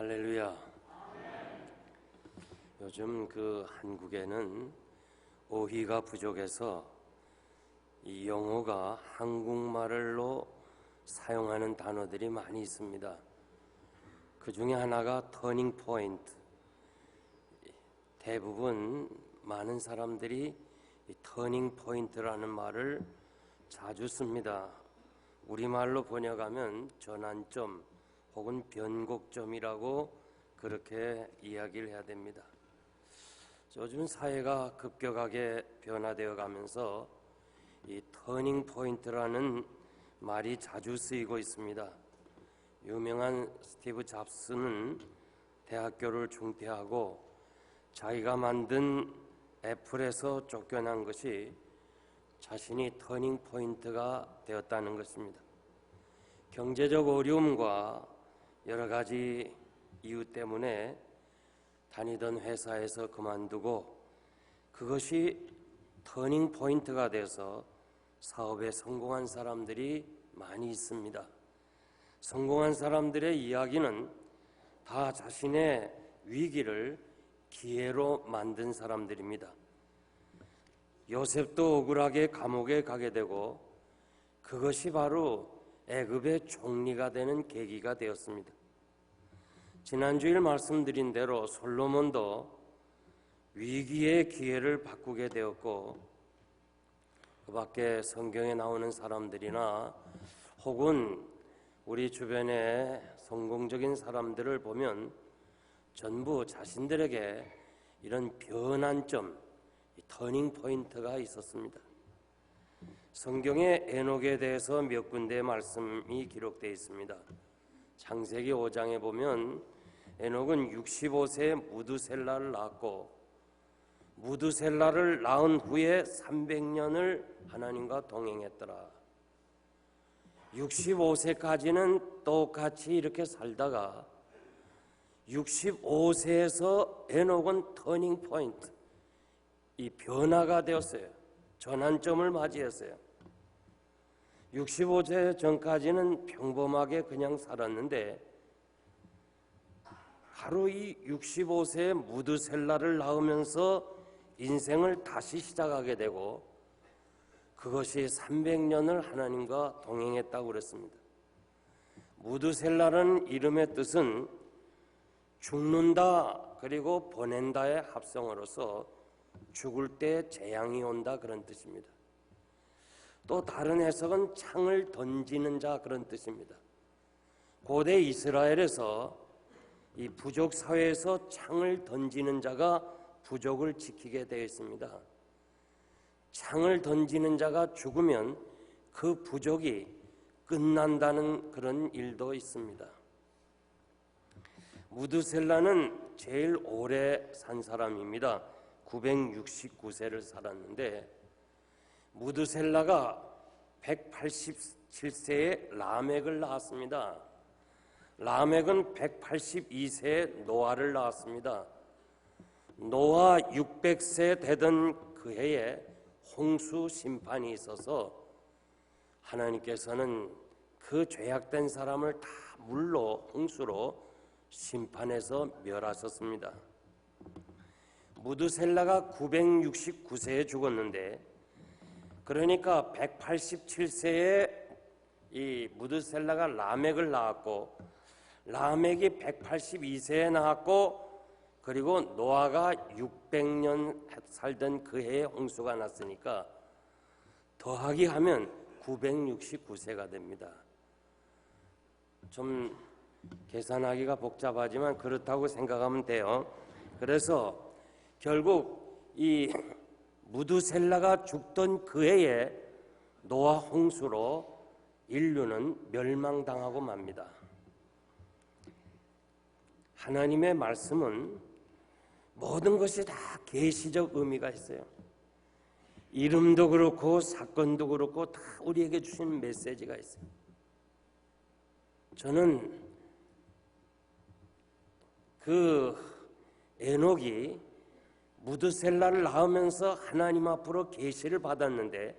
할렐루야. 요즘 한국에는 어휘가 부족해서 이 영어가 한국말로 사용하는 단어들이 많이 있습니다. 그 중에 하나가 터닝 포인트. 대부분 많은 사람들이 이 터닝 포인트라는 말을 자주 씁니다. 우리말로 번역하면 전환점 혹은 변곡점이라고 그렇게 이야기를 해야 됩니다. 요즘 사회가 급격하게 변화되어 가면서 이 터닝 포인트라는 말이 자주 쓰이고 있습니다. 유명한 스티브 잡스는 대학교를 중퇴하고 자기가 만든 애플에서 쫓겨난 것이 자신이 터닝 포인트가 되었다는 것입니다. 경제적 어려움과 여러 가지 이유 때문에 다니던 회사에서 그만두고 그것이 터닝 포인트가 돼서 사업에 성공한 사람들이 많이 있습니다. 성공한 사람들의 이야기는 다 자신의 위기를 기회로 만든 사람들입니다. 요셉도 억울하게 감옥에 가게 되고 그것이 바로 애굽의 총리가 되는 계기가 되었습니다. 지난주일 말씀드린 대로 솔로몬도 위기의 기회를 바꾸게 되었고 그 밖에 성경에 나오는 사람들이나 혹은 우리 주변의 성공적인 사람들을 보면 전부 자신들에게 이런 변환점, 터닝 포인트가 있었습니다. 성경에 에녹에 대해서 몇 군데의 말씀이 기록되어 있습니다. 창세기 5장에 보면 에녹은 65세에 무두셀라를 낳았고 무두셀라를 낳은 후에 300년을 하나님과 동행했더라. 65세까지는 똑같이 이렇게 살다가 65세에서 에녹은 터닝 포인트, 이 변화가 되었어요. 전환점을 맞이했어요. 65세 전까지는 평범하게 그냥 살았는데 바로 이 65세에 무두셀라를 낳으면서 인생을 다시 시작하게 되고 그것이 300년을 하나님과 동행했다고 그랬습니다. 무두셀라라는 이름의 뜻은 죽는다 그리고 보낸다의 합성어로서 죽을 때 재앙이 온다 그런 뜻입니다. 또 다른 해석은 창을 던지는 자 그런 뜻입니다. 고대 이스라엘에서 이 부족 사회에서 창을 던지는 자가 부족을 지키게 되어 있습니다. 창을 던지는 자가 죽으면 그 부족이 끝난다는 그런 일도 있습니다. 무두셀라는 제일 오래 산 사람입니다. 969세를 살았는데 무두셀라가 187세에 라멕을 낳았습니다. 라멕은 182세에 노아를 낳았습니다. 노아 600세 되던 그 해에 홍수 심판이 있어서 하나님께서는 그 죄악된 사람을 다 물로 홍수로 심판해서 멸하셨습니다. 무두셀라가 969세에 죽었는데 그러니까 187세에 이 무두셀라가 라멕을 낳았고 라멕이 182세에 낳았고 그리고 노아가 600년 살던 그 해에 홍수가 났으니까 더하기 하면 969세가 됩니다. 좀 계산하기가 복잡하지만 그렇다고 생각하면 돼요. 그래서 결국 이 무두셀라가 죽던 그 해에 노아 홍수로 인류는 멸망당하고 맙니다. 하나님의 말씀은 모든 것이 다 계시적 의미가 있어요. 이름도 그렇고 사건도 그렇고 다 우리에게 주신 메시지가 있어요. 저는 그 에녹이 무두셀라를 낳으면서 하나님 앞으로 계시를 받았는데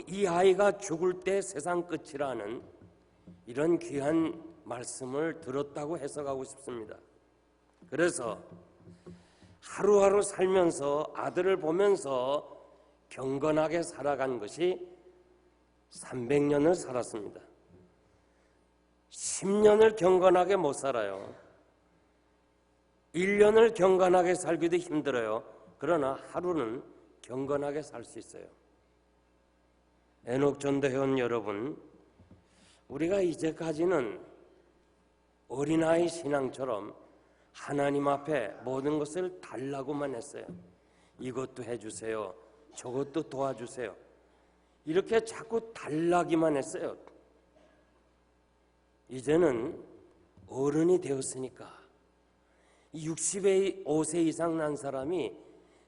이 아이가 죽을 때 세상 끝이라는 이런 귀한 말씀을 들었다고 해석하고 싶습니다. 그래서 하루하루 살면서 아들을 보면서 경건하게 살아간 것이 300년을 살았습니다. 10년을 경건하게 못 살아요. 1년을 경건하게 살기도 힘들어요. 그러나 하루는 경건하게 살 수 있어요. 에녹 전도회원 여러분, 우리가 이제까지는 어린아이 신앙처럼 하나님 앞에 모든 것을 달라고만 했어요. 이것도 해주세요. 저것도 도와주세요. 이렇게 자꾸 달라기만 했어요. 이제는 어른이 되었으니까 65세 이상 난 사람이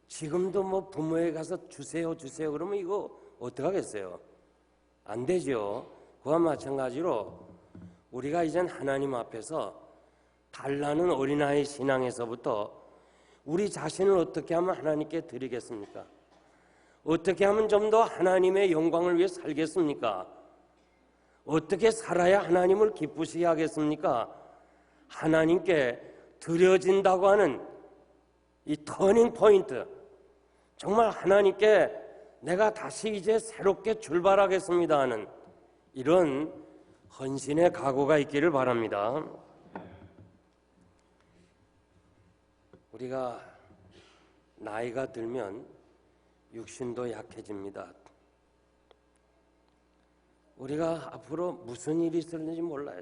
지금도 뭐 부모에 가서 주세요 그러면 이거 어떡하겠어요? 안 되죠. 그와 마찬가지로 우리가 이젠 하나님 앞에서 달라는 어린아이 신앙에서부터 우리 자신을 어떻게 하면 하나님께 드리겠습니까? 어떻게 하면 좀 더 하나님의 영광을 위해 살겠습니까? 어떻게 살아야 하나님을 기쁘시게 하겠습니까? 하나님께 드려진다고 하는 이 터닝 포인트, 정말 하나님께 내가 다시 이제 새롭게 출발하겠습니다 하는 이런 헌신의 각오가 있기를 바랍니다. 우리가 나이가 들면 육신도 약해집니다. 우리가 앞으로 무슨 일이 있을지 몰라요.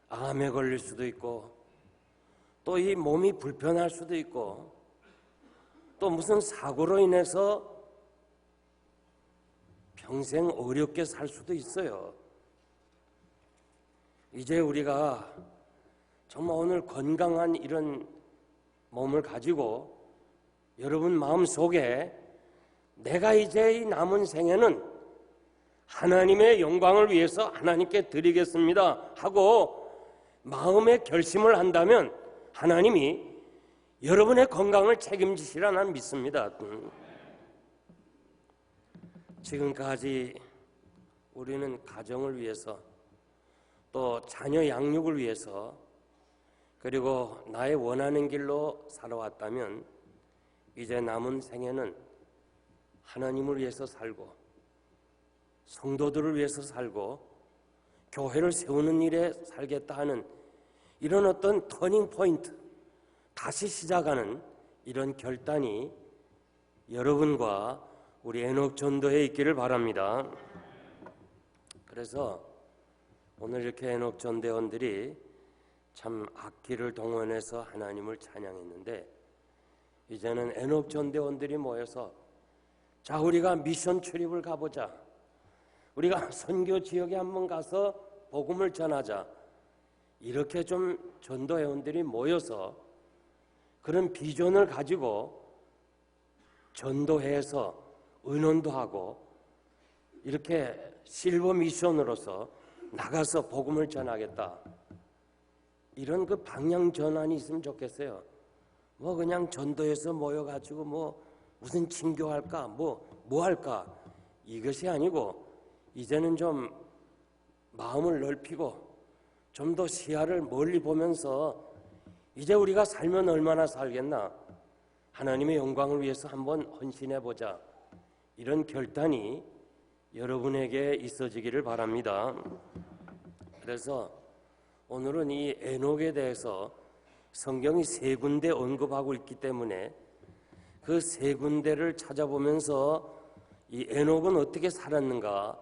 암에 걸릴 수도 있고 또 이 몸이 불편할 수도 있고 또 무슨 사고로 인해서 평생 어렵게 살 수도 있어요. 이제 우리가 정말 오늘 건강한 이런 몸을 가지고 여러분 마음속에 내가 이제 이 남은 생에는 하나님의 영광을 위해서 하나님께 드리겠습니다 하고 마음의 결심을 한다면 하나님이 여러분의 건강을 책임지시라 난 믿습니다. 지금까지 우리는 가정을 위해서 또 자녀 양육을 위해서 그리고 나의 원하는 길로 살아왔다면 이제 남은 생에는 하나님을 위해서 살고 성도들을 위해서 살고 교회를 세우는 일에 살겠다 하는 이런 어떤 터닝 포인트, 다시 시작하는 이런 결단이 여러분과 우리 에녹 전도회에 있기를 바랍니다. 그래서 오늘 이렇게 에녹 전도회원들이 참 악기를 동원해서 하나님을 찬양했는데 이제는 에녹 전도회원들이 모여서 자, 우리가 미션 출입을 가보자. 우리가 선교 지역에 한번 가서 복음을 전하자. 이렇게 좀 전도회원들이 모여서 그런 비전을 가지고 전도회에서 의논도 하고 이렇게 실버 미션으로서 나가서 복음을 전하겠다. 이런 그 방향 전환이 있으면 좋겠어요. 뭐 그냥 전도에서 모여가지고 뭐 무슨 친교할까 뭐 할까 이것이 아니고 이제는 좀 마음을 넓히고 좀 더 시야를 멀리 보면서 이제 우리가 살면 얼마나 살겠나 하나님의 영광을 위해서 한번 헌신해보자 이런 결단이 여러분에게 있어지기를 바랍니다. 그래서 오늘은 이 에녹에 대해서 성경이 3군데 언급하고 있기 때문에 그 3군데를 찾아보면서 이 에녹은 어떻게 살았는가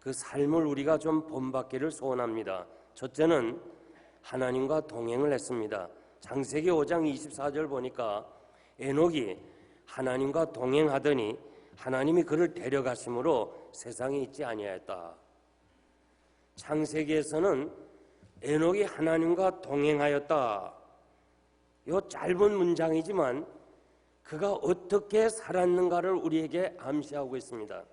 그 삶을 우리가 좀 본받기를 소원합니다. 첫째는 하나님과 동행을 했습니다. 창세기 5장 24절 보니까 에녹이 하나님과 동행하더니 하나님이 그를 데려가심으로 세상에 있지 아니하였다. 창세기에서는 에녹이 하나님과 동행하였다. 이 짧은 문장이지만 그가 어떻게 살았는가를 우리에게 암시하고 있습니다.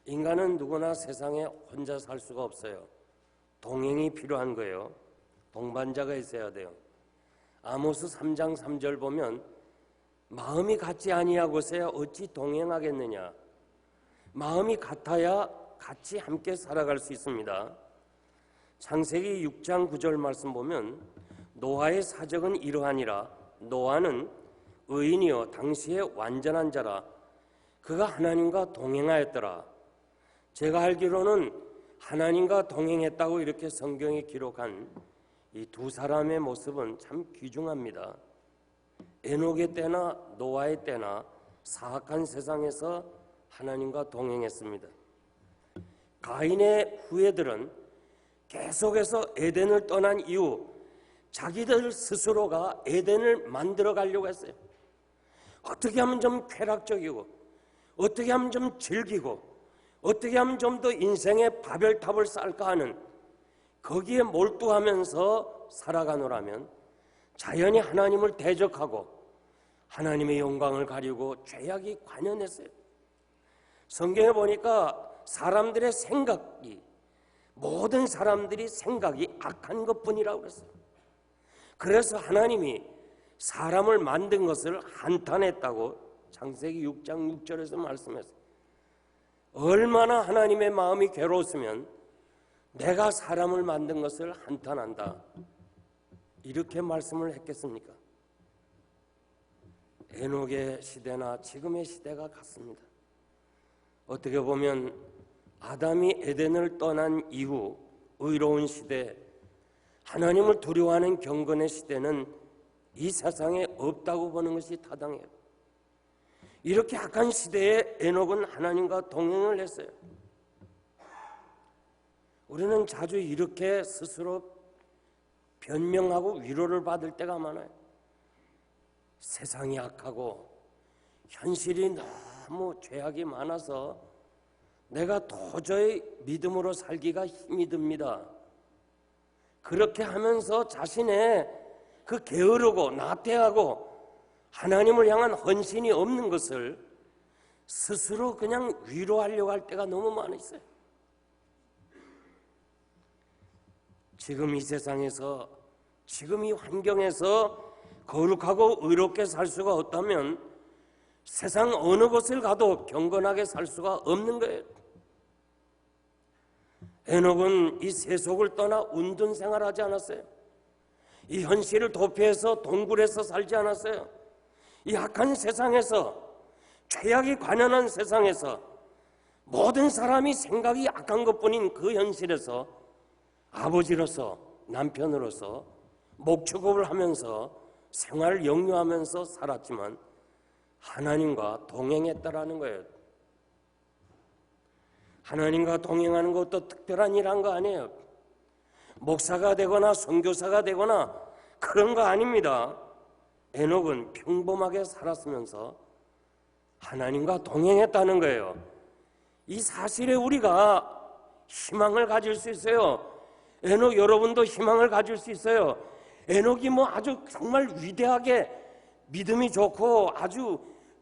인간은 누구나 세상에 혼자 살 수가 없어요. 동행이 필요한 거예요. 동반자가 있어야 돼요. 아모스 3장 3절 보면 마음이 같지 아니하고서야 어찌 동행하겠느냐. 마음이 같아야 같이 함께 살아갈 수 있습니다. 창세기 6장 9절 말씀 보면 노아의 사적은 이러하니라. 노아는 의인이요 당시에 완전한 자라. 그가 하나님과 동행하였더라. 제가 알기로는 하나님과 동행했다고 이렇게 성경에 기록한 이 두 사람의 모습은 참 귀중합니다. 에녹의 때나 노아의 때나 사악한 세상에서 하나님과 동행했습니다. 가인의 후예들은 계속해서 에덴을 떠난 이후 자기들 스스로가 에덴을 만들어 가려고 했어요. 어떻게 하면 좀 쾌락적이고, 어떻게 하면 좀 즐기고, 어떻게 하면 좀 더 인생의 바벨탑을 쌓을까 하는, 거기에 몰두하면서 살아가노라면 자연히 하나님을 대적하고 하나님의 영광을 가리고 죄악이 관연했어요. 성경에 보니까 사람들의 생각이, 모든 사람들이 생각이 악한 것뿐이라고 그랬어요. 그래서 하나님이 사람을 만든 것을 한탄했다고 창세기 6장 6절에서 말씀했어요. 얼마나 하나님의 마음이 괴로웠으면 내가 사람을 만든 것을 한탄한다, 이렇게 말씀을 했겠습니까? 에녹의 시대나 지금의 시대가 같습니다. 어떻게 보면 아담이 에덴을 떠난 이후 의로운 시대, 하나님을 두려워하는 경건의 시대는 이 세상에 없다고 보는 것이 타당해요. 이렇게 악한 시대에 에녹은 하나님과 동행을 했어요. 우리는 자주 이렇게 스스로 변명하고 위로를 받을 때가 많아요. 세상이 악하고 현실이 너무 죄악이 많아서 내가 도저히 믿음으로 살기가 힘이 듭니다. 그렇게 하면서 자신의 그 게으르고 나태하고 하나님을 향한 헌신이 없는 것을 스스로 그냥 위로하려고 할 때가 너무 많이 있어요. 지금 이 세상에서, 지금 이 환경에서 거룩하고 의롭게 살 수가 없다면 세상 어느 곳을 가도 경건하게 살 수가 없는 거예요. 에녹은 이 세속을 떠나 운둔 생활하지 않았어요. 이 현실을 도피해서 동굴에서 살지 않았어요. 이 악한 세상에서, 죄악이 관연한 세상에서, 모든 사람이 생각이 악한 것뿐인 그 현실에서 아버지로서, 남편으로서 목축업을 하면서 생활을 영유하면서 살았지만 하나님과 동행했다라는 거예요. 하나님과 동행하는 것도 특별한 일 한 거 아니에요. 목사가 되거나 선교사가 되거나 그런 거 아닙니다. 에녹은 평범하게 살았으면서 하나님과 동행했다는 거예요. 이 사실에 우리가 희망을 가질 수 있어요. 에녹 여러분도 희망을 가질 수 있어요. 에녹이 아주 정말 위대하게 믿음이 좋고 아주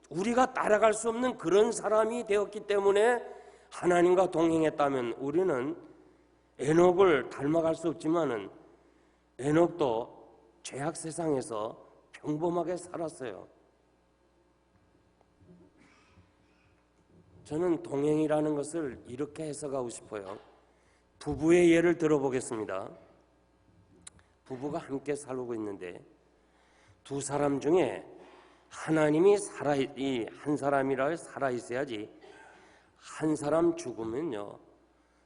우리가 따라갈 수 없는 그런 사람이 되었기 때문에 하나님과 동행했다면 우리는 에녹을 닮아갈 수 없지만은 에녹도 죄악 세상에서 평범하게 살았어요. 저는 동행이라는 것을 이렇게 해석하고 싶어요. 부부의 예를 들어보겠습니다. 부부가 함께 살고 있는데 두 사람 중에 하나님이 한 사람이라 살아 있어야지, 한 사람 죽으면요,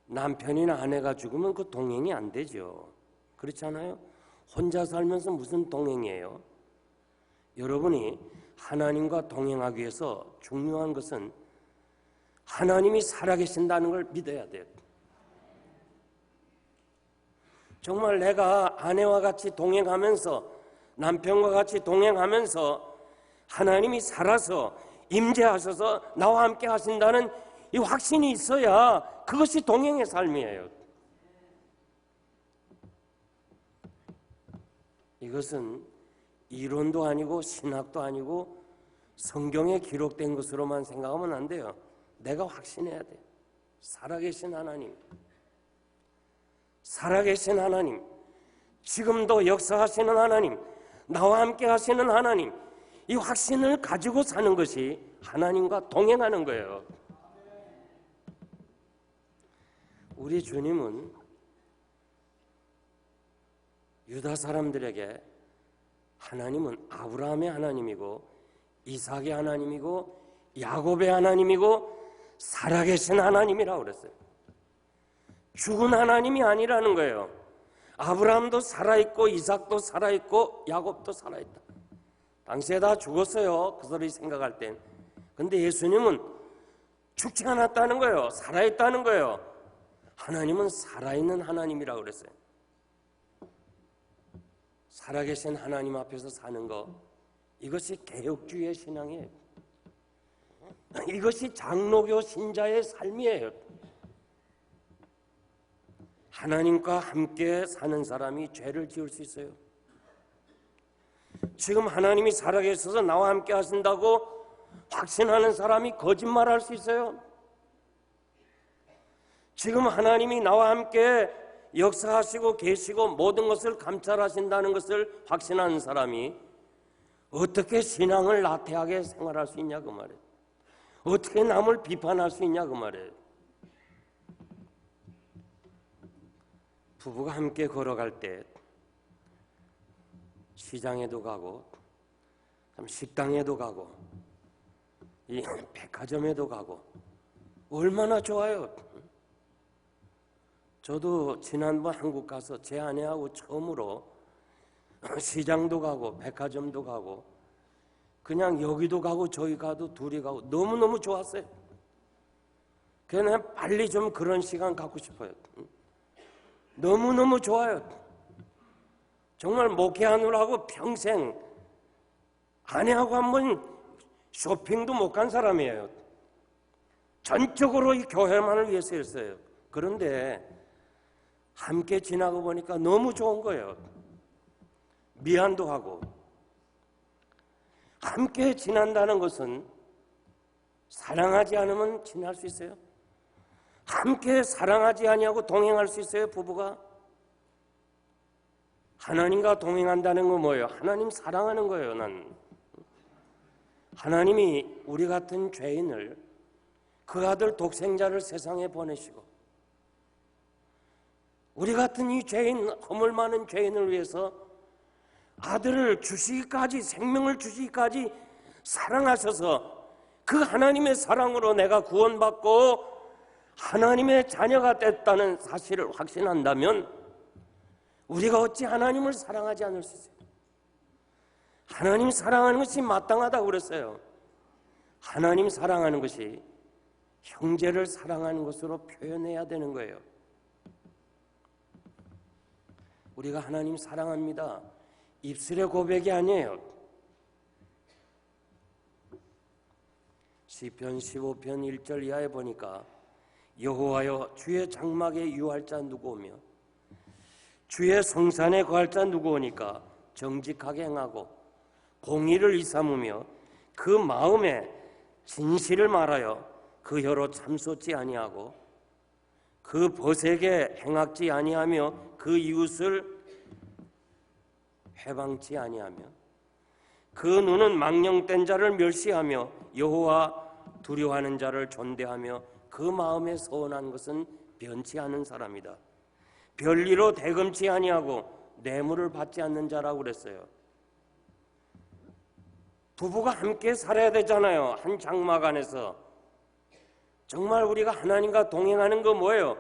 남편이나 아내가 죽으면 그 동행이 안 되죠. 그렇지 않아요? 혼자 살면서 무슨 동행이에요? 여러분이 하나님과 동행하기 위해서 중요한 것은 하나님이 살아계신다는 걸 믿어야 돼요. 정말 내가 아내와 같이 동행하면서, 남편과 같이 동행하면서 하나님이 살아서 임재하셔서 나와 함께 하신다는 이 확신이 있어야 그것이 동행의 삶이에요. 이것은 이론도 아니고 신학도 아니고 성경에 기록된 것으로만 생각하면 안 돼요. 내가 확신해야 돼요. 살아계신 하나님, 살아계신 하나님, 지금도 역사하시는 하나님, 나와 함께 하시는 하나님, 이 확신을 가지고 사는 것이 하나님과 동행하는 거예요. 우리 주님은 유다 사람들에게 하나님은 아브라함의 하나님이고 이삭의 하나님이고 야곱의 하나님이고 살아계신 하나님이라고 그랬어요. 죽은 하나님이 아니라는 거예요. 아브라함도 살아있고 이삭도 살아있고 야곱도 살아있다. 당시에 다 죽었어요. 그 소리 생각할 땐. 근데 예수님은 죽지 않았다는 거예요. 살아있다는 거예요. 하나님은 살아있는 하나님이라고 그랬어요. 살아계신 하나님 앞에서 사는 거, 이것이 개혁주의의 신앙이에요. 이것이 장로교 신자의 삶이에요. 하나님과 함께 사는 사람이 죄를 지을 수 있어요. 지금 하나님이 살아계셔서 나와 함께 하신다고 확신하는 사람이 거짓말할 수 있어요. 지금 하나님이 나와 함께 역사하시고 계시고 모든 것을 감찰하신다는 것을 확신하는 사람이 어떻게 신앙을 나태하게 생활할 수 있냐 그 말이에요. 어떻게 남을 비판할 수 있냐 그 말이에요. 부부가 함께 걸어갈 때 시장에도 가고 식당에도 가고 이 백화점에도 가고 얼마나 좋아요. 저도 지난번 한국 가서 제 아내하고 처음으로 시장도 가고 백화점도 가고 그냥 여기도 가고 저기 가도 둘이 가고 너무너무 좋았어요. 그냥 빨리 좀 그런 시간 갖고 싶어요. 너무너무 좋아요. 정말 목회하느라고 평생 아내하고 한번 쇼핑도 못 간 사람이에요. 전적으로 이 교회만을 위해서 했어요. 그런데 함께 지나고 보니까 너무 좋은 거예요. 미안도 하고. 함께 지난다는 것은 사랑하지 않으면 지날 수 있어요? 함께 사랑하지 아니하고 동행할 수 있어요, 부부가? 하나님과 동행한다는 건 뭐예요? 하나님 사랑하는 거예요, 난. 하나님이 우리 같은 죄인을 그 아들 독생자를 세상에 보내시고 우리 같은 이 죄인, 허물 많은 죄인을 위해서 아들을 주시기까지, 생명을 주시기까지 사랑하셔서 그 하나님의 사랑으로 내가 구원받고 하나님의 자녀가 됐다는 사실을 확신한다면 우리가 어찌 하나님을 사랑하지 않을 수 있어요? 하나님 사랑하는 것이 마땅하다고 그랬어요. 하나님 사랑하는 것이 형제를 사랑하는 것으로 표현해야 되는 거예요. 우리가 하나님 사랑합니다. 입술의 고백이 아니에요. 시편 15편 1절 이하에 보니까 여호와여 주의 장막에 유할 자 누구오며 주의 성산에 거할 자 누구오니까 정직하게 행하고 공의를 이삼으며 그 마음에 진실을 말하여 그 혀로 참소치 아니하고 그 벗에게 행악지 아니하며 그 이웃을 해방치 아니하며 그 눈은 망령된 자를 멸시하며 여호와 두려워하는 자를 존대하며 그 마음에 서운한 것은 변치 않은 사람이다. 별리로 대금치 아니하고 뇌물을 받지 않는 자라고 그랬어요. 부부가 함께 살아야 되잖아요. 한 장막 안에서. 정말 우리가 하나님과 동행하는 거 뭐예요?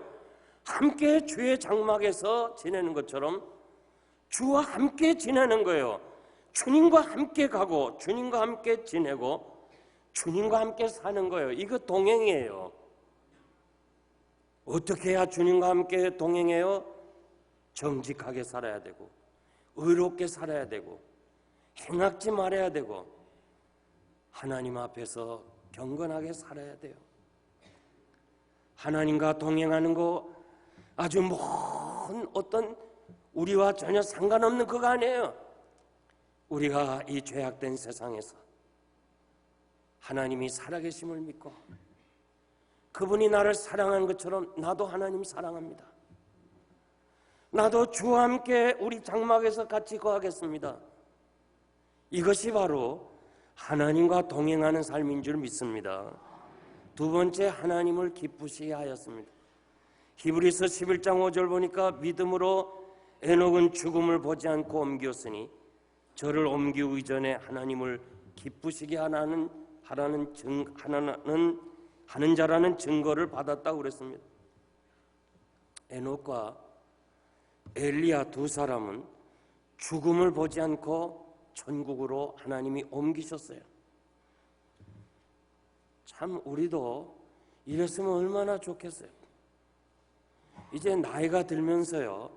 함께 주의 장막에서 지내는 것처럼 주와 함께 지내는 거예요. 주님과 함께 가고 주님과 함께 지내고 주님과 함께 사는 거예요. 이거 동행이에요. 어떻게 해야 주님과 함께 동행해요? 정직하게 살아야 되고 의롭게 살아야 되고 행악지 말아야 되고 하나님 앞에서 경건하게 살아야 돼요. 하나님과 동행하는 거 아주 먼 어떤 우리와 전혀 상관없는 그거 아니에요. 우리가 이 죄악된 세상에서 하나님이 살아계심을 믿고 그분이 나를 사랑한 것처럼 나도 하나님 사랑합니다. 나도 주와 함께 우리 장막에서 같이 거하겠습니다. 이것이 바로 하나님과 동행하는 삶인 줄 믿습니다. 두 번째, 하나님을 기쁘시게 하였습니다. 히브리서 11장 5절 보니까 믿음으로 에녹은 죽음을 보지 않고 옮겼으니 저를 옮기기 전에 하나님을 기쁘시게 하는 자라는 증거를 받았다고 그랬습니다. 에녹과 엘리야 두 사람은 죽음을 보지 않고 천국으로 하나님이 옮기셨어요. 참 우리도 이랬으면 얼마나 좋겠어요. 이제 나이가 들면서요,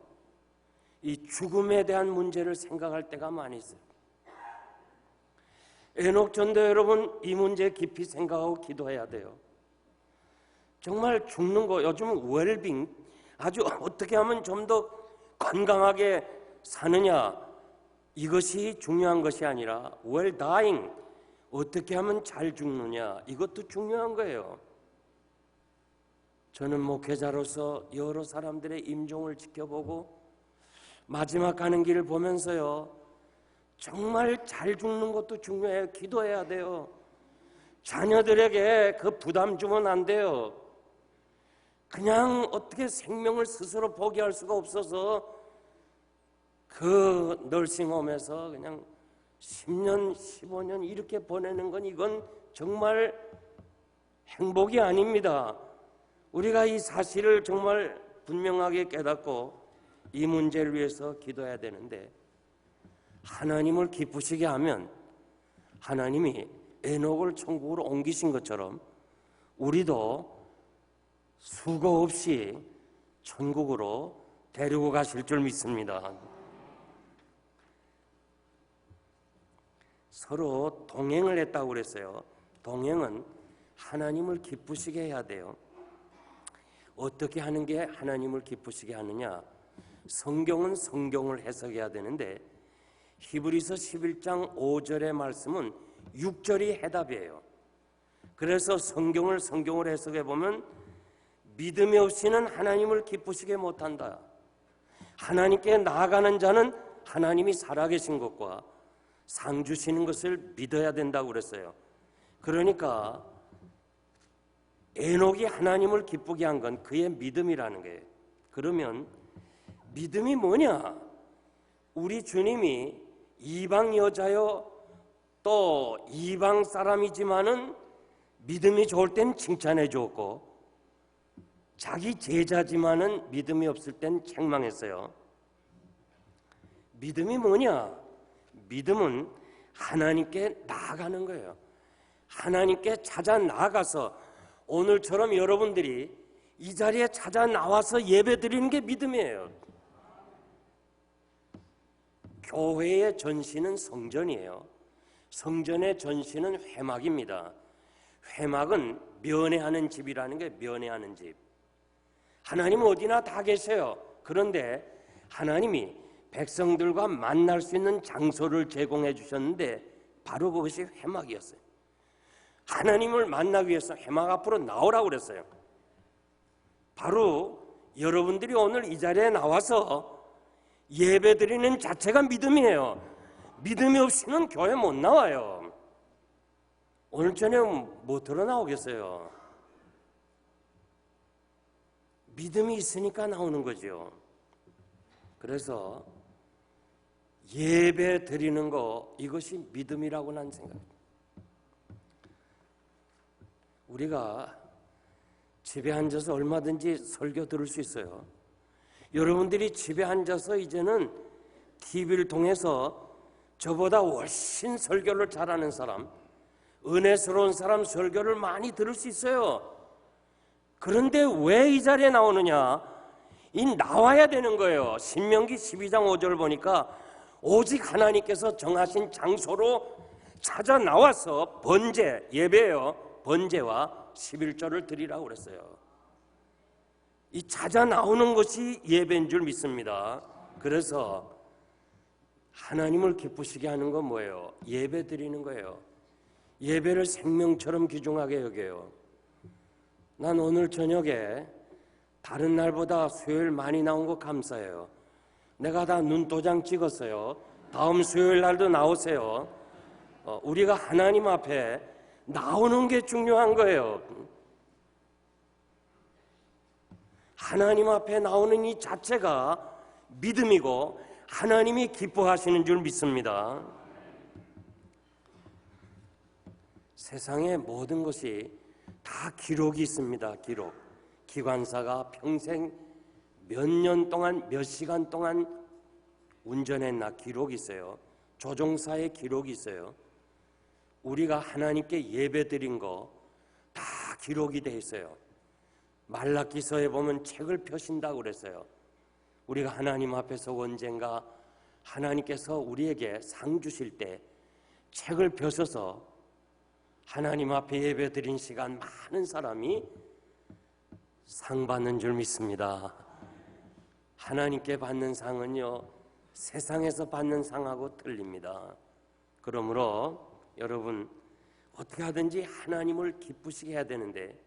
이 죽음에 대한 문제를 생각할 때가 많이 있어요. 에녹 전도 여러분, 이 문제 깊이 생각하고 기도해야 돼요. 정말 죽는 거, 요즘 웰빙, 아주 어떻게 하면 좀 더 건강하게 사느냐, 이것이 중요한 것이 아니라 well dying, 어떻게 하면 잘 죽느냐, 이것도 중요한 거예요. 저는 목회자로서 여러 사람들의 임종을 지켜보고 마지막 가는 길을 보면서요, 정말 잘 죽는 것도 중요해요. 기도해야 돼요. 자녀들에게 그 부담 주면 안 돼요. 그냥 어떻게 생명을 스스로 포기할 수가 없어서 그 널싱홈에서 그냥 10년, 15년 이렇게 보내는 건 이건 정말 행복이 아닙니다. 우리가 이 사실을 정말 분명하게 깨닫고 이 문제를 위해서 기도해야 되는데, 하나님을 기쁘시게 하면 하나님이 에녹을 천국으로 옮기신 것처럼 우리도 수고 없이 천국으로 데리고 가실 줄 믿습니다. 서로 동행을 했다고 그랬어요. 동행은 하나님을 기쁘시게 해야 돼요. 어떻게 하는 게 하나님을 기쁘시게 하느냐? 성경은 성경을 해석해야 되는데 히브리서 11장 5절의 말씀은 6절이 해답이에요. 그래서 성경을 해석해 보면 믿음이 없이는 하나님을 기쁘시게 못한다. 하나님께 나아가는 자는 하나님이 살아계신 것과 상 주시는 것을 믿어야 된다고 그랬어요. 그러니까 에녹이 하나님을 기쁘게 한 건 그의 믿음이라는 거예요. 그러면 믿음이 뭐냐? 우리 주님이 이방 여자요 또 이방 사람이지만은 믿음이 좋을 땐 칭찬해 주었고, 자기 제자지만은 믿음이 없을 땐 책망했어요. 믿음이 뭐냐? 믿음은 하나님께 나아가는 거예요. 하나님께 찾아 나아가서 오늘처럼 여러분들이 이 자리에 찾아 나와서 예배 드리는 게 믿음이에요. 교회의 전신은 성전이에요. 성전의 전신은 회막입니다. 회막은 면회하는 집이라는 게 면회하는 집. 하나님은 어디나 다 계세요. 그런데 하나님이 백성들과 만날 수 있는 장소를 제공해 주셨는데 바로 그것이 회막이었어요. 하나님을 만나기 위해서 회막 앞으로 나오라고 그랬어요. 바로 여러분들이 오늘 이 자리에 나와서 예배 드리는 자체가 믿음이에요. 믿음이 없이는 교회 못 나와요. 오늘 저녁 못 들어 나오겠어요. 믿음이 있으니까 나오는 거죠. 그래서 예배 드리는 거, 이것이 믿음이라고 난 생각합니다. 우리가 집에 앉아서 얼마든지 설교 들을 수 있어요. 여러분들이 집에 앉아서 이제는 TV를 통해서 저보다 훨씬 설교를 잘하는 사람, 은혜스러운 사람 설교를 많이 들을 수 있어요. 그런데 왜 이 자리에 나오느냐? 이 나와야 되는 거예요. 신명기 12장 5절 보니까 오직 하나님께서 정하신 장소로 찾아 나와서 번제, 예배예요. 번제와 11조를 드리라고 그랬어요. 이 찾아 나오는 것이 예배인 줄 믿습니다. 그래서 하나님을 기쁘시게 하는 건 뭐예요? 예배 드리는 거예요. 예배를 생명처럼 귀중하게 여겨요. 난 오늘 저녁에 다른 날보다 수요일 많이 나온 거 감사해요. 내가 다 눈도장 찍었어요. 다음 수요일 날도 나오세요. 우리가 하나님 앞에 나오는 게 중요한 거예요. 하나님 앞에 나오는 이 자체가 믿음이고 하나님이 기뻐하시는 줄 믿습니다. 세상의 모든 것이 다 기록이 있습니다. 기록. 기관사가 평생 몇 년 동안 몇 시간 동안 운전했나 기록이 있어요. 조종사의 기록이 있어요. 우리가 하나님께 예배 드린 거 다 기록이 돼 있어요. 말라기서에 보면 책을 펴신다고 그랬어요. 우리가 하나님 앞에서 언젠가 하나님께서 우리에게 상 주실 때 책을 펴셔서 하나님 앞에 예배 드린 시간 많은 사람이 상 받는 줄 믿습니다. 하나님께 받는 상은요, 세상에서 받는 상하고 틀립니다. 그러므로 여러분, 어떻게 하든지 하나님을 기쁘시게 해야 되는데,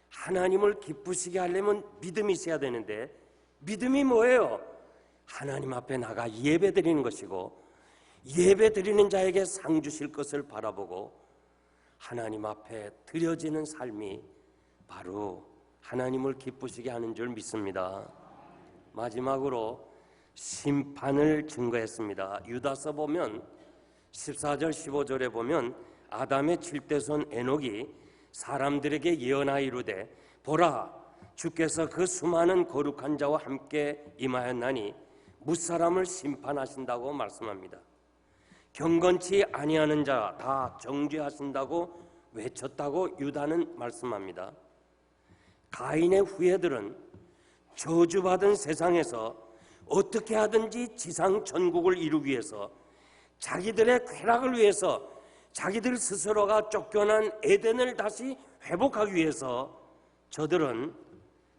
하나님을 기쁘시게 하려면 믿음이 있어야 되는데, 믿음이 뭐예요? 하나님 앞에 나가 예배 드리는 것이고, 예배 드리는 자에게 상 주실 것을 바라보고 하나님 앞에 드려지는 삶이 바로 하나님을 기쁘시게 하는 줄 믿습니다. 마지막으로 심판을 증거했습니다. 유다서 보면 14절 15절에 보면 아담의 7대손 에녹이 사람들에게 예언하여 이르되 보라, 주께서 그 수많은 거룩한 자와 함께 임하였나니 무사람을 심판하신다고 말씀합니다. 경건치 아니하는 자 다 정죄하신다고 외쳤다고 유다는 말씀합니다. 가인의 후예들은 저주받은 세상에서 어떻게 하든지 지상 천국을 이루기 위해서, 자기들의 쾌락을 위해서, 자기들 스스로가 쫓겨난 에덴을 다시 회복하기 위해서 저들은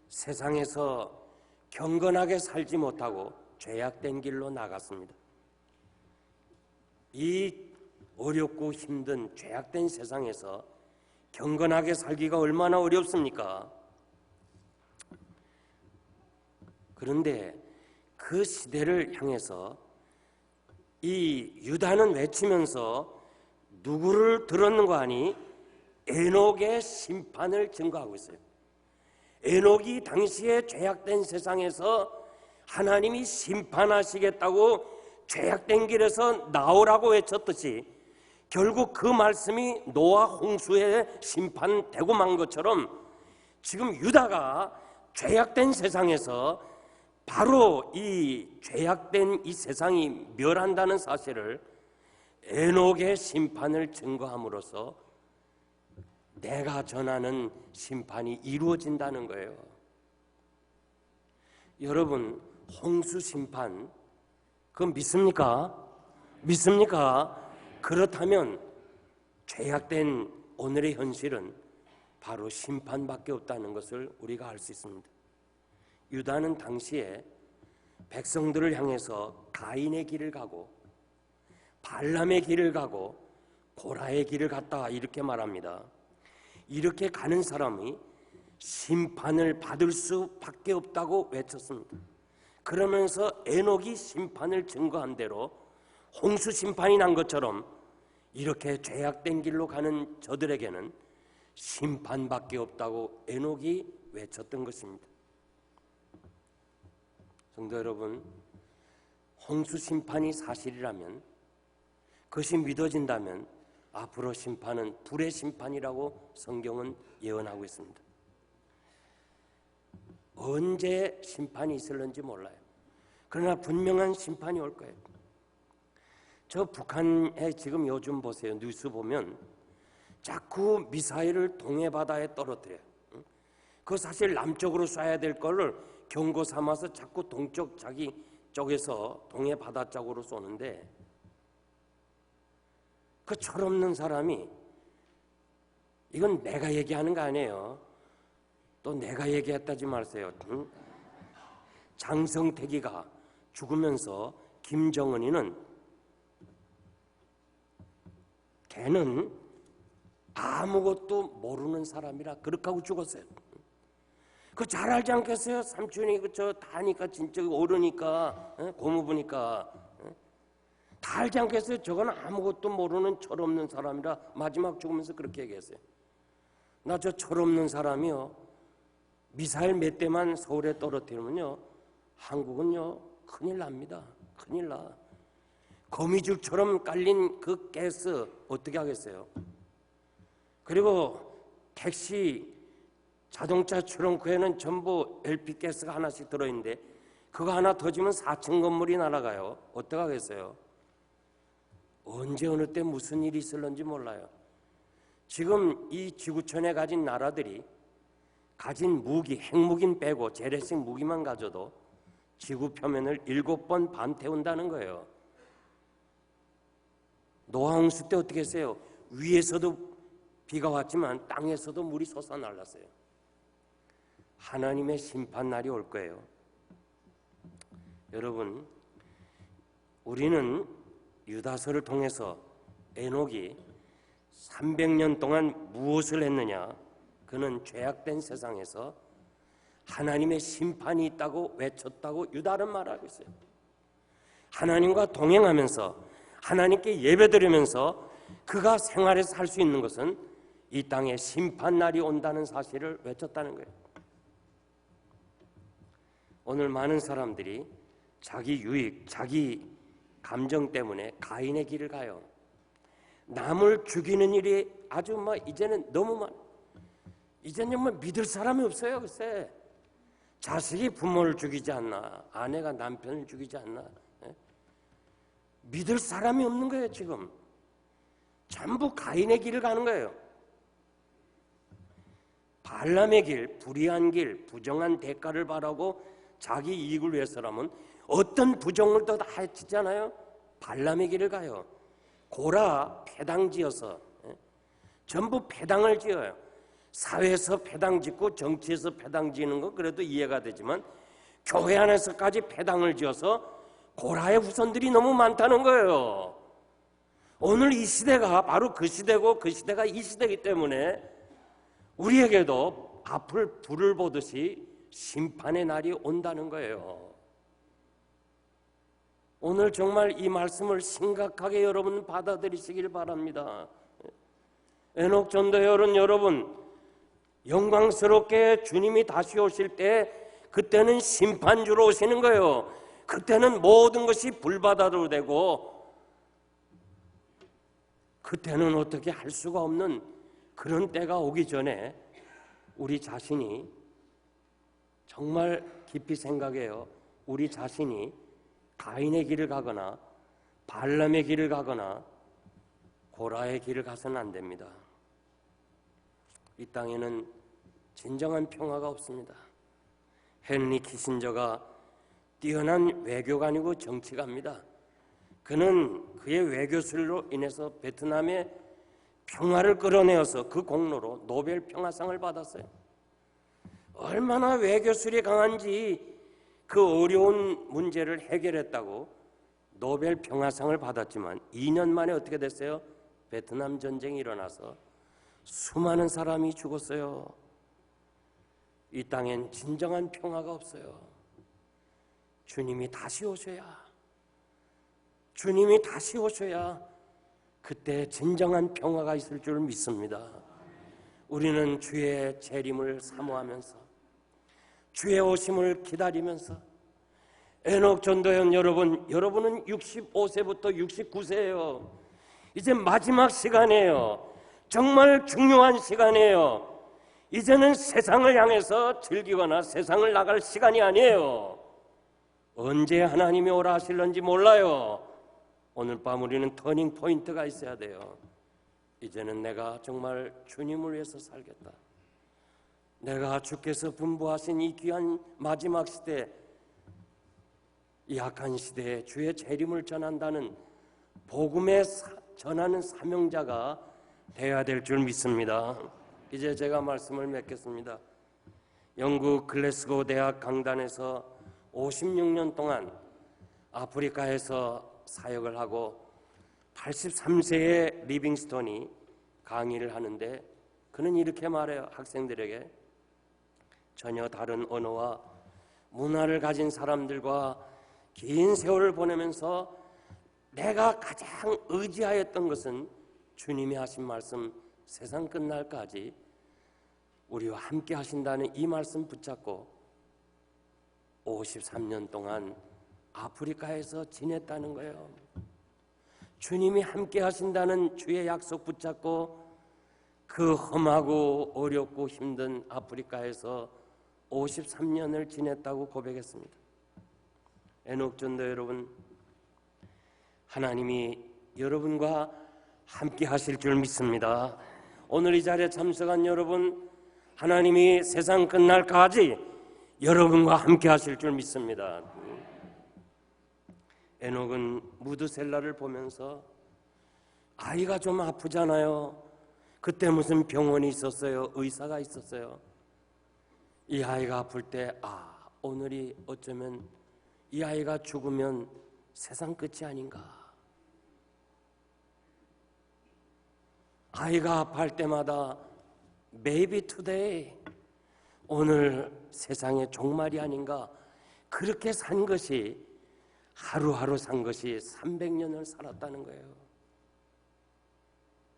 세상에서 경건하게 살지 못하고 죄악된 길로 나갔습니다. 이 어렵고 힘든 죄악된 세상에서 경건하게 살기가 얼마나 어렵습니까? 그런데 그 시대를 향해서 이 유다는 외치면서 누구를 들었는 거 아니? 에녹의 심판을 증거하고 있어요. 에녹이 당시에 죄악된 세상에서 하나님이 심판하시겠다고 죄악된 길에서 나오라고 외쳤듯이 결국 그 말씀이 노아 홍수에 심판되고 만 것처럼 지금 유다가 죄악된 세상에서 바로 이 죄악된 이 세상이 멸한다는 사실을 에녹의 심판을 증거함으로써 내가 전하는 심판이 이루어진다는 거예요. 여러분, 홍수 심판 그건 믿습니까? 믿습니까? 그렇다면 죄악된 오늘의 현실은 바로 심판밖에 없다는 것을 우리가 알 수 있습니다. 유다는 당시에 백성들을 향해서 가인의 길을 가고 발람의 길을 가고 고라의 길을 갔다 이렇게 말합니다. 이렇게 가는 사람이 심판을 받을 수밖에 없다고 외쳤습니다. 그러면서 에녹이 심판을 증거한 대로 홍수 심판이 난 것처럼 이렇게 죄악된 길로 가는 저들에게는 심판밖에 없다고 에녹이 외쳤던 것입니다. 성도 여러분, 홍수 심판이 사실이라면, 그것이 믿어진다면 앞으로 심판은 불의 심판이라고 성경은 예언하고 있습니다. 언제 심판이 있을는지 몰라요. 그러나 분명한 심판이 올 거예요. 저 북한에 지금 요즘 보세요. 뉴스 보면 자꾸 미사일을 동해바다에 떨어뜨려요. 그거 사실 남쪽으로 쏴야 될 거를 경고 삼아서 자꾸 동쪽 자기 쪽에서 동해바다 쪽으로 쏘는데, 그 철없는 사람이, 이건 내가 얘기하는 거 아니에요. 또 내가 얘기했다지 마세요. 장성택이가 죽으면서 김정은이는 걔는 아무것도 모르는 사람이라 그렇게 하고 죽었어요. 그거 잘 알지 않겠어요? 삼촌이 저 다니까 진짜 어르니까 고모부니까 다 알지 않겠어요? 저건 아무것도 모르는 철없는 사람이라 마지막 죽으면서 그렇게 얘기했어요. 나 저 철없는 사람이요, 미사일 몇 대만 서울에 떨어뜨리면요, 한국은요 큰일 납니다. 큰일 나. 거미줄처럼 깔린 그 가스 어떻게 하겠어요? 그리고 택시, 자동차 트렁크에는 전부 LP 가스가 하나씩 들어있는데 그거 하나 터지면 4층 건물이 날아가요. 어떻게 하겠어요? 언제 어느 때 무슨 일이 있을런지 몰라요. 지금 이 지구촌에 가진 나라들이 가진 무기, 핵무기는 빼고 재래식 무기만 가져도 지구 표면을 7번 반 태운다는 거예요. 노아홍수 때 어떻게 했어요? 위에서도 비가 왔지만 땅에서도 물이 솟아날랐어요. 하나님의 심판날이 올 거예요. 여러분, 우리는 유다서를 통해서 에녹이 300년 동안 무엇을 했느냐? 그는 죄악된 세상에서 하나님의 심판이 있다고 외쳤다고 유다는 말하고 있어요. 하나님과 동행하면서 하나님께 예배드리면서 그가 생활에서 할 수 있는 것은 이 땅에 심판날이 온다는 사실을 외쳤다는 거예요. 오늘 많은 사람들이 자기 유익, 자기 감정 때문에 가인의 길을 가요. 남을 죽이는 일이 아주 이제는 너무 이제는 정말 믿을 사람이 없어요. 글쎄, 자식이 부모를 죽이지 않나, 아내가 남편을 죽이지 않나, 믿을 사람이 없는 거예요. 지금 전부 가인의 길을 가는 거예요. 발람의 길, 불의한 길, 부정한 대가를 바라고 자기 이익을 위해서라면 어떤 부정을도 다 해치잖아요. 발람의 길을 가요. 고라 패당 지어서 전부 패당을 지어요. 사회에서 패당 짓고 정치에서 패당 지는 거 그래도 이해가 되지만 교회 안에서까지 패당을 지어서 고라의 후손들이 너무 많다는 거예요. 오늘 이 시대가 바로 그 시대고 그 시대가 이 시대이기 때문에 우리에게도 앞을 불을 보듯이 심판의 날이 온다는 거예요. 오늘 정말 이 말씀을 심각하게 여러분 받아들이시길 바랍니다. 에녹 전도회원 여러분, 영광스럽게 주님이 다시 오실 때 그때는 심판주로 오시는 거예요. 그때는 모든 것이 불바다로 되고 그때는 어떻게 할 수가 없는 그런 때가 오기 전에 우리 자신이 정말 깊이 생각해요. 우리 자신이 가인의 길을 가거나 발람의 길을 가거나 고라의 길을 가서는 안 됩니다. 이 땅에는 진정한 평화가 없습니다. 헨리 키신저가 뛰어난 외교관이고 정치가입니다. 그는 그의 외교술로 인해서 베트남의 평화를 끌어내어서 그 공로로 노벨 평화상을 받았어요. 얼마나 외교술이 강한지 그 어려운 문제를 해결했다고 노벨 평화상을 받았지만 2년 만에 어떻게 됐어요? 베트남 전쟁이 일어나서 수많은 사람이 죽었어요. 이 땅엔 진정한 평화가 없어요. 주님이 다시 오셔야 그때 진정한 평화가 있을 줄 믿습니다. 우리는 주의 재림을 사모하면서 주의 오심을 기다리면서 에녹 전도연 여러분은 65세부터 69세예요. 이제 마지막 시간이에요. 정말 중요한 시간이에요. 이제는 세상을 향해서 즐기거나 세상을 나갈 시간이 아니에요. 언제 하나님이 오라 하실런지 몰라요. 오늘 밤 우리는 터닝 포인트가 있어야 돼요. 이제는 내가 정말 주님을 위해서 살겠다. 내가 주께서 분부하신 이 귀한 마지막 시대, 이 악한 시대에 주의 재림을 전한다는 복음에 전하는 사명자가 되어야 될 줄 믿습니다. 이제 제가 말씀을 맺겠습니다. 영국 글래스고 대학 강단에서 56년 동안 아프리카에서 사역을 하고 83세의 리빙스톤이 강의를 하는데 그는 이렇게 말해요. 학생들에게 전혀 다른 언어와 문화를 가진 사람들과 긴 세월을 보내면서 내가 가장 의지하였던 것은 주님이 하신 말씀 세상 끝날까지 우리와 함께 하신다는 이 말씀 붙잡고 53년 동안 아프리카에서 지냈다는 거예요. 주님이 함께 하신다는 주의 약속 붙잡고 그 험하고 어렵고 힘든 아프리카에서 53년을 지냈다고 고백했습니다. 에녹 전도 여러분, 하나님이 여러분과 함께 하실 줄 믿습니다. 오늘 이 자리에 참석한 여러분, 하나님이 세상 끝날까지 여러분과 함께 하실 줄 믿습니다. 에녹은 무드셀라를 보면서 아이가 좀 아프잖아요. 그때 무슨 병원이 있었어요? 의사가 있었어요. 이 아이가 아플 때 오늘이 어쩌면 이 아이가 죽으면 세상 끝이 아닌가. 아이가 아파할 때마다 Maybe today, 오늘 세상의 종말이 아닌가. 그렇게 산 것이, 하루하루 산 것이 300년을 살았다는 거예요.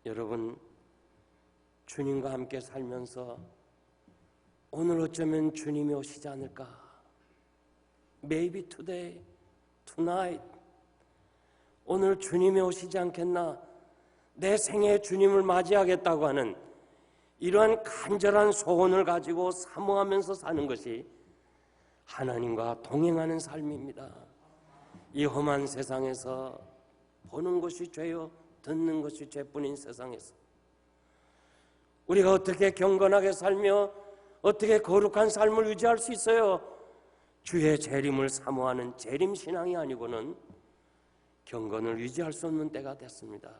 여러분, 주님과 함께 살면서 오늘 어쩌면 주님이 오시지 않을까. Maybe today, tonight, 오늘 주님이 오시지 않겠나. 내 생에 주님을 맞이하겠다고 하는 이러한 간절한 소원을 가지고 사모하면서 사는 것이 하나님과 동행하는 삶입니다. 이 험한 세상에서 보는 것이 죄요 듣는 것이 죄뿐인 세상에서 우리가 어떻게 경건하게 살며 어떻게 거룩한 삶을 유지할 수 있어요? 주의 재림을 사모하는 재림신앙이 아니고는 경건을 유지할 수 없는 때가 됐습니다.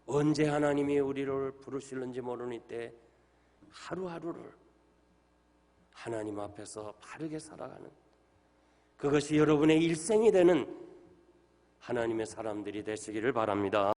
언제 하나님이 우리를 부르실는지 모르는 때 하루하루를 하나님 앞에서 바르게 살아가는, 그것이 여러분의 일생이 되는 하나님의 사람들이 되시기를 바랍니다.